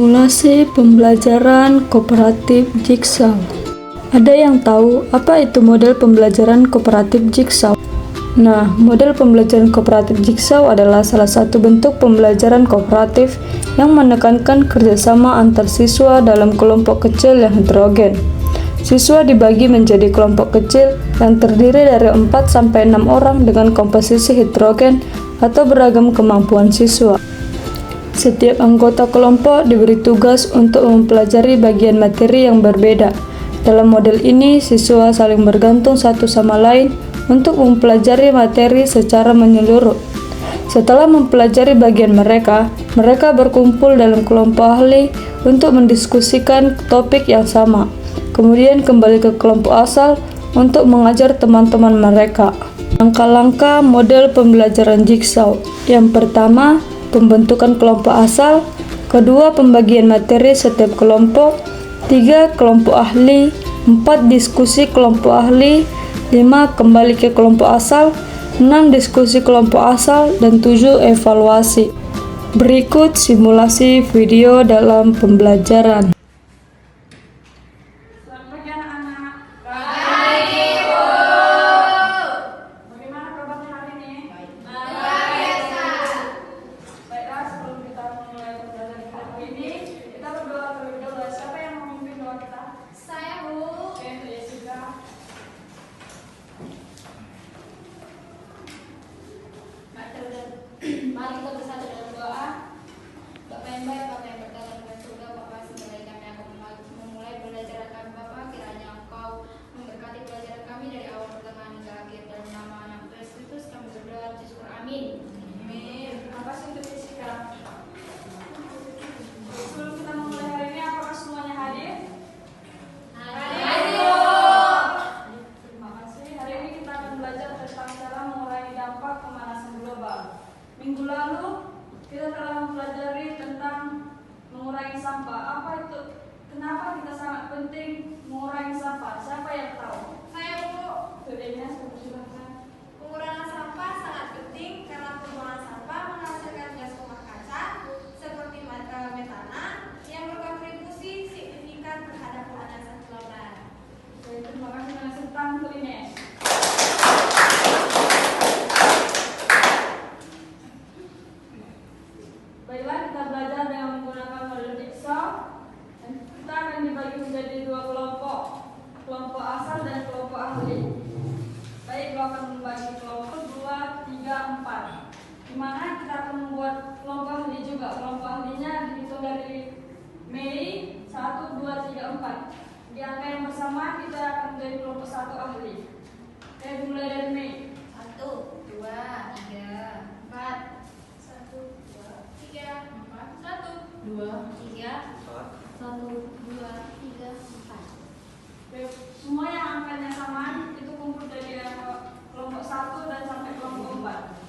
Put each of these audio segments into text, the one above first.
Simulasi pembelajaran kooperatif Jigsaw. Ada yang tahu apa itu model pembelajaran kooperatif Jigsaw? Nah, model pembelajaran kooperatif Jigsaw adalah salah satu bentuk pembelajaran kooperatif yang menekankan kerjasama antar siswa dalam kelompok kecil yang heterogen. Siswa dibagi menjadi kelompok kecil yang terdiri dari 4-6 orang dengan komposisi heterogen atau beragam kemampuan siswa. Setiap anggota kelompok diberi tugas untuk mempelajari bagian materi yang berbeda. Dalam model ini, siswa saling bergantung satu sama lain untuk mempelajari materi secara menyeluruh. Setelah mempelajari bagian mereka berkumpul dalam kelompok ahli untuk mendiskusikan topik yang sama. Kemudian kembali ke kelompok asal untuk mengajar teman-teman mereka. Langkah-langkah model pembelajaran Jigsaw. Yang pertama, pembentukan kelompok asal. Kedua, pembagian materi setiap kelompok. 3, kelompok ahli. 4, diskusi kelompok ahli. 5, kembali ke kelompok asal. 6, diskusi kelompok asal. Dan 7, evaluasi. Berikut simulasi video dalam pembelajaran. Mari kita bersatu dalam doa. Bapa yang baik, Bapa yang berkata dengan surga, Bapa segala kami akan memulai pelajaran kami, Bapa. Kiranya Engkau memberkati pelajaran kami dari awal pertengahan hingga akhir. Dalam nama Anak Kristus kami berdoa, syukur, amin. Amin. Terima kasih untuk Jessica. Sebelum kita memulai hari ini, apakah semuanya hadir? Hadir. Terima kasih. Hari ini kita akan belajar tentang cara mengurangi dampak pemanasan global. Minggu lalu kita telah mempelajari tentang mengurangi sampah. Apa itu? Kenapa kita sangat penting mengurangi sampah? Siapa yang tahu? Saya, Bu. Tudenya, silakan. Pengurangan sampah sangat penting karena pembuangan sampah menghasilkan gas rumah kaca seperti metana yang berkontribusi signifikan terhadap pemanasan global. Terima kasih telah serta Tudenya. Baiklah, kita belajar dengan menggunakan model Jigsaw. Kita akan dibagi menjadi dua kelompok, kelompok asal dan kelompok ahli. Baik, kita akan membagi kelompok 2, 3, 4. Di mana kita akan membuat kelompok ahli juga. Kelompok ahlinya dihitung dari Mei 1, 2, 3, 4. Di angka yang bersama kita akan menjadi kelompok 1 ahli. Oke, dimulai dari Mei. 1, 2, 3, 4. 1, 2, 3, 4. 1, 2, 3, 1, 2, 3, 4. Oke, semua yang angkanya sama itu kumpul dari kelompok 1 dan sampai kelompok 4.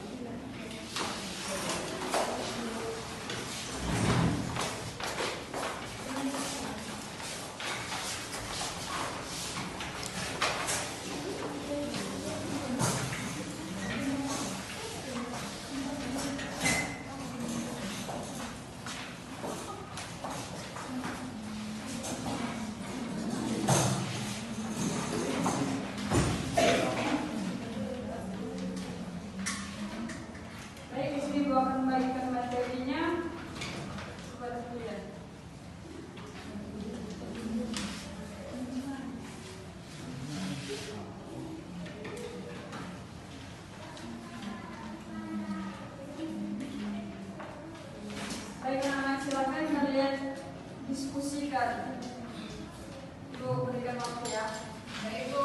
Baik, di sini gua akan membagikan materinya. Coba lihat. Baik, anak-anak, silakan kalian diskusikan. Ibu berikan waktu ya. Baik, Bu.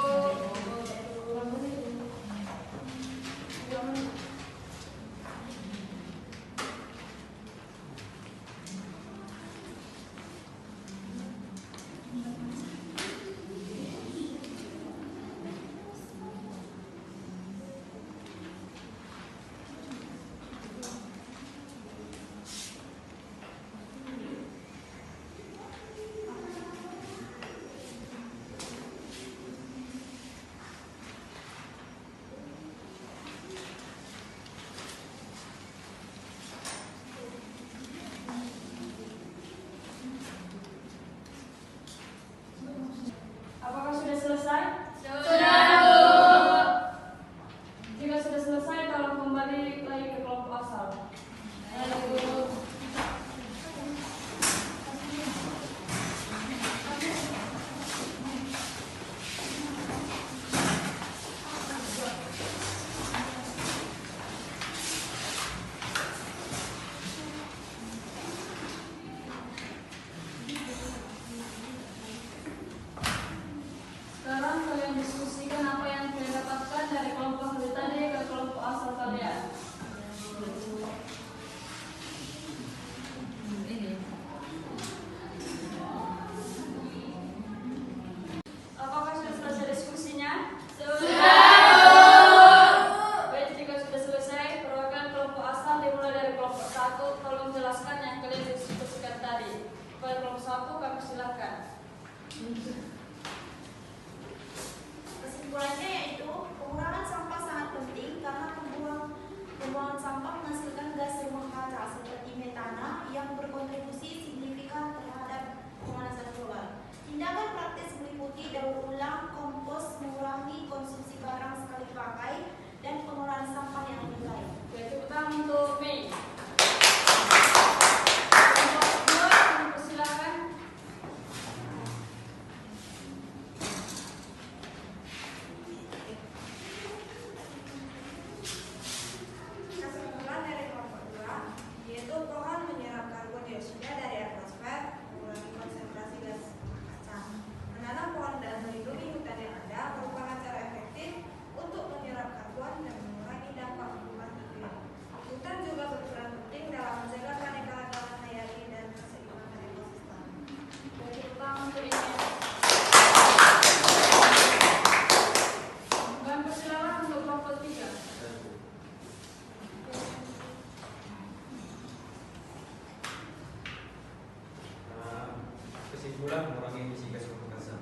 kesimpulan mengurangi emisi gas rumah kaca.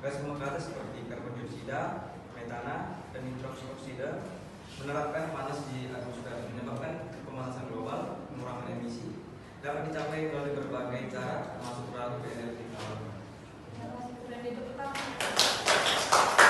Gas rumah kaca seperti karbon dioksida, metana, dan nitroksida menerapkan panas di atmosfer, menyebabkan pemanasan global. Pengurangan emisi dapat dicapai melalui berbagai cara, termasuk melalui energi alam. Terima kasih, itu pertama.